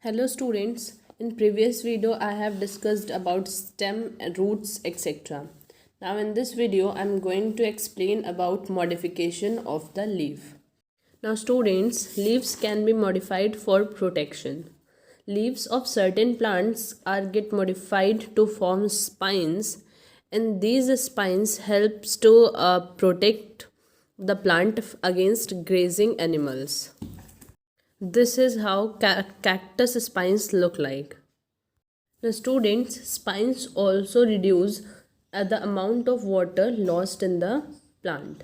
Hello students, in previous video I have discussed about stem, roots, etc. Now in this video I am going to explain about modification of the leaf. Now students, leaves can be modified for protection. Leaves of certain plants are get modified to form spines, and these spines helps to protect the plant against grazing animals. This is how cactus spines look like. The students' spines also reduce the amount of water lost in the plant.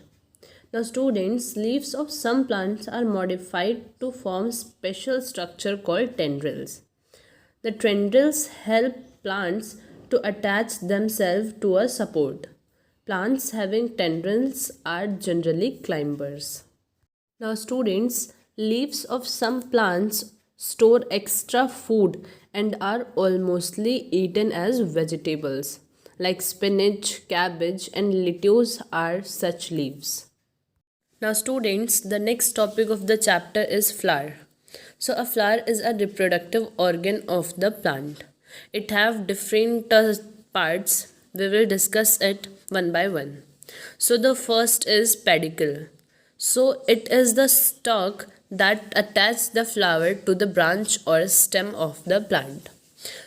Now students, leaves of some plants are modified to form special structure called tendrils. The tendrils help plants to attach themselves to a support. Plants having tendrils are generally climbers. Now students, leaves of some plants store extra food and are almostly eaten as vegetables, like spinach, cabbage and lettuce are such leaves. Now students, the next topic of the chapter is flower. So a flower is a reproductive organ of the plant. It have different parts. We will discuss it one by one. So the first is pedicel. So it is the stalk that attaches the flower to the branch or stem of the plant.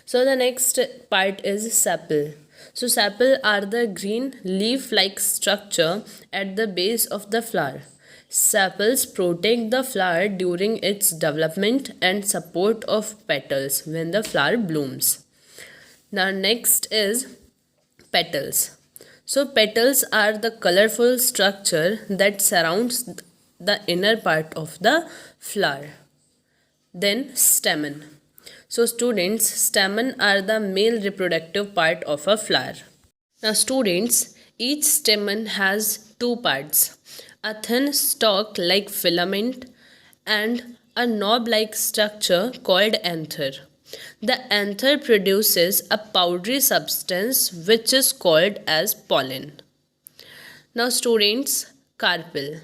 So the next part is sepal. So sepal are the green leaf-like structure at the base of the flower. Sepals protect the flower during its development and support of petals when the flower blooms. Now next is petals. So petals are the colorful structure that surrounds the inner part of the flower. Then stamen. So students, stamen are the male reproductive part of a flower. Now students, each stamen has two parts. A thin stalk like filament and a knob-like structure called anther. The anther produces a powdery substance which is called as pollen. Now students, carpel.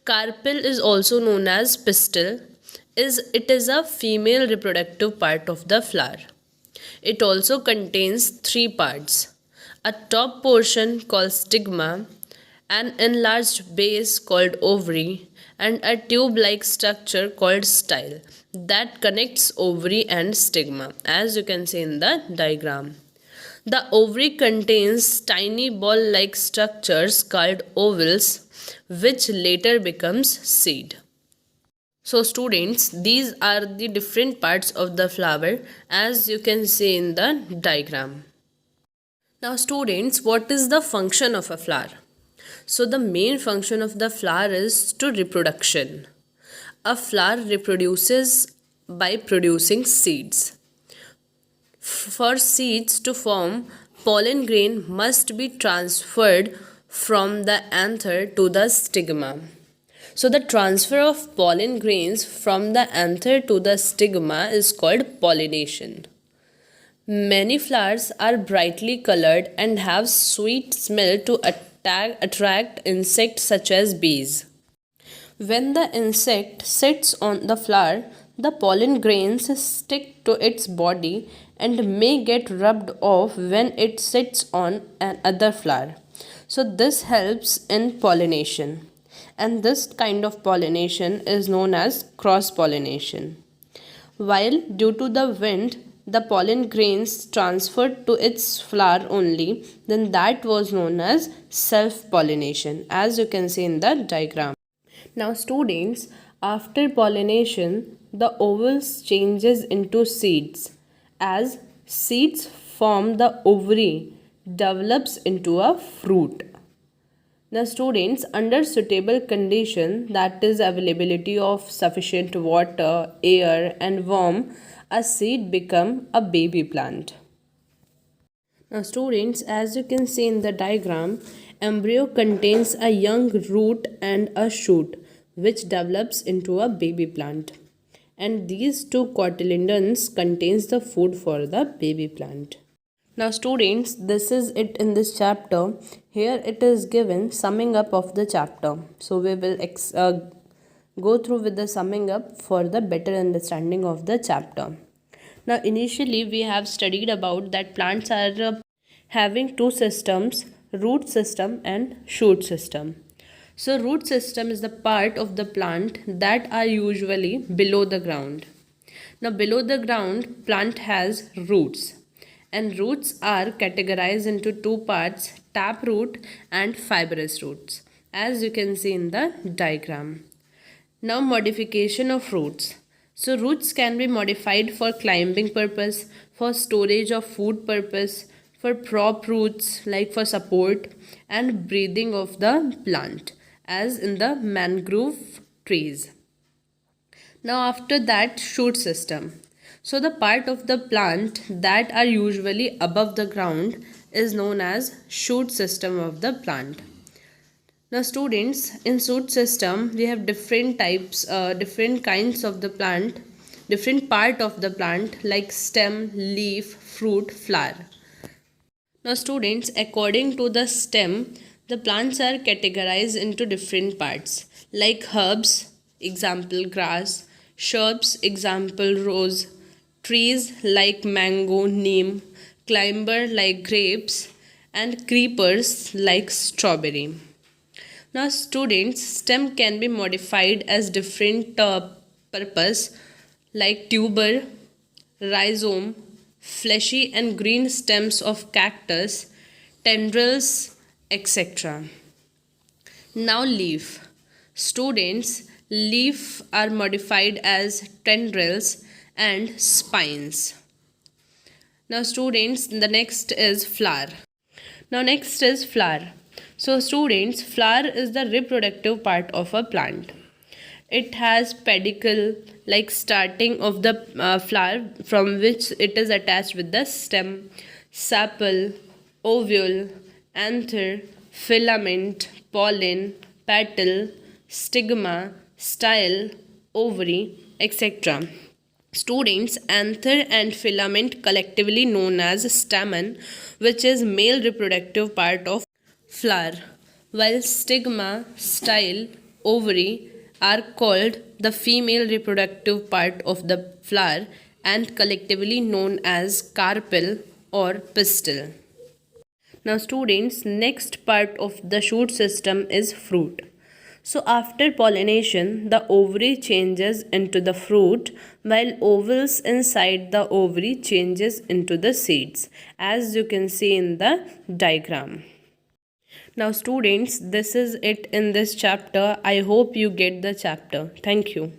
Carpel is also known as pistil. It is a female reproductive part of the flower. It also contains three parts. A top portion called stigma, an enlarged base called ovary, and a tube-like structure called style that connects ovary and stigma, as you can see in the diagram. The ovary contains tiny ball-like structures called ovules, which later becomes seed. So students, these are the different parts of the flower as you can see in the diagram. Now students, what is the function of a flower? So the main function of the flower is to reproduction. A flower reproduces by producing seeds. For seeds to form, pollen grain must be transferred from the anther to the stigma. So the transfer of pollen grains from the anther to the stigma is called pollination. Many flowers are brightly colored and have sweet smell to attract insects such as bees. When the insect sits on the flower, the pollen grains stick to its body and may get rubbed off when it sits on another flower. So this helps in pollination, and this kind of pollination is known as cross pollination. While due to the wind the pollen grains transferred to its flower only, then that was known as self pollination, as you can see in the diagram. Now students, after pollination the ovules changes into seeds. As seeds form, the ovary develops into a fruit. Now students, under suitable condition, that is availability of sufficient water, air and warmth, a seed become a baby plant. Now students, as you can see in the diagram, embryo contains a young root and a shoot which develops into a baby plant. And these two cotyledons contains the food for the baby plant. Now students, this is it in this chapter. Here it is given summing up of the chapter. So we will go through with the summing up for the better understanding of the chapter. Now initially we have studied about that plants are having two systems, root system and shoot system. So root system is the part of the plant that are usually below the ground. Now below the ground plant has roots, and roots are categorized into two parts, taproot and fibrous roots, as you can see in the diagram. Now modification of roots. So roots can be modified for climbing purpose, for storage of food purpose, for prop roots like for support and breathing of the plant, as in the mangrove trees. Now after that, shoot system. So the part of the plant that are usually above the ground is known as shoot system of the plant. Now students, in shoot system we have different types, different kinds of the plant, different part of the plant like stem, leaf, fruit, flower. Now students, according to the stem, the plants are categorized into different parts like herbs, example grass, shrubs, example rose, trees like mango, neem, climber like grapes, and creepers like strawberry. Now students, stem can be modified as different purpose like tuber, rhizome, fleshy and green stems of cactus, tendrils, etc. Now leaf. Students, leaf are modified as tendrils and spines. Now students, the next is flower. Now next is flower. So students, flower is the reproductive part of a plant. It has pedicel like starting of the flower from which it is attached with the stem, sepal, ovule, anther, filament, pollen, petal, stigma, style, ovary, etc. Students, anther and filament collectively known as stamen, which is male reproductive part of flower, while stigma, style, ovary are called the female reproductive part of the flower and collectively known as carpel or pistil. Now students, next part of the shoot system is fruit. So after pollination, the ovary changes into the fruit while ovules inside the ovary changes into the seeds, as you can see in the diagram. Now students, this is it in this chapter. I hope you get the chapter. Thank you.